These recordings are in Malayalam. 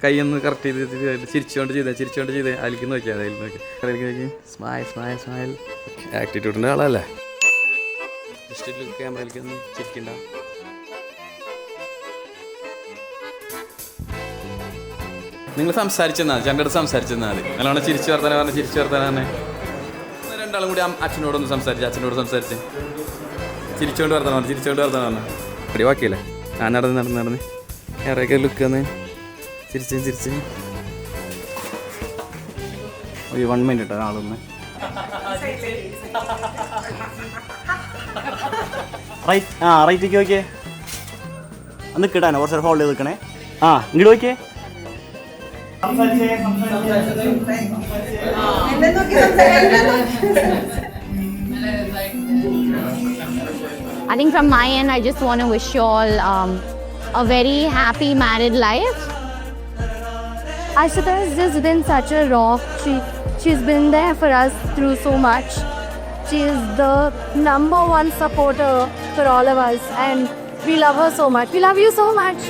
കൈയൊന്ന് കറക്റ്റ് ചെയ്ത് ചിരിച്ചുകൊണ്ട് ചെയ്തേ അതിലേക്ക് നോക്കിയാൽ അതിലേക്ക് നോക്കി സ്മൈൽ ആക്ടിറ്റ്യൂഡിൻ്റെ ആളല്ലേ. ജസ്റ്റ് ക്യാമറയിലേക്ക് ഒന്ന് ചിരിക്കണ്ട. നിങ്ങൾ സംസാരിച്ചെന്നാൽ ചേട്ടൻ്റെ അടുത്ത് സംസാരിച്ചെന്നാൽ മതി. നല്ലോണം ചിരിച്ചു വർത്താനം രണ്ടാളും കൂടി അച്ഛനോടൊന്ന് അച്ഛനോട് സംസാരിച്ച് ചിരിച്ചോണ്ട് വർത്താനം അടി ബാക്കിയല്ലേ. ഞാൻ നടന്ന് ഏറെയൊക്കെ ലുക്ക് വന്ന് ചിരിച്ച് 1 മിനിറ്റ് ആളൊന്ന് റൈറ്റിക്ക് നോക്കിയേ. ഒന്ന് കിട്ടാനോ കുറച്ച് ഹോൾഡ് ചെയ്ത് നിൽക്കണേ. ഇങ്ങോട്ട് നോക്കിയേ. I think from my end, I just want to wish you all a very happy married life. Ashita has just been such a rock. She's been there for us through so much. She is the #1 supporter for all of us, and we love her so much. We love you so much.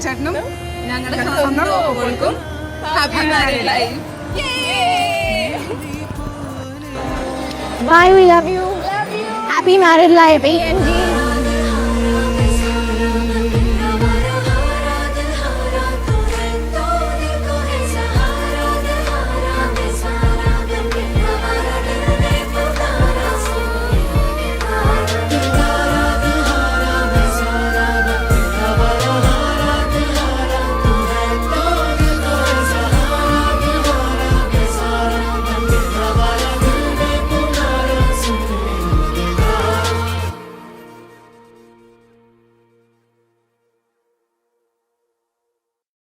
ചേട്ടനും ഞങ്ങളുടെ സ്വന്തം happy married life. Bye, we love you. Happy married life, ANG.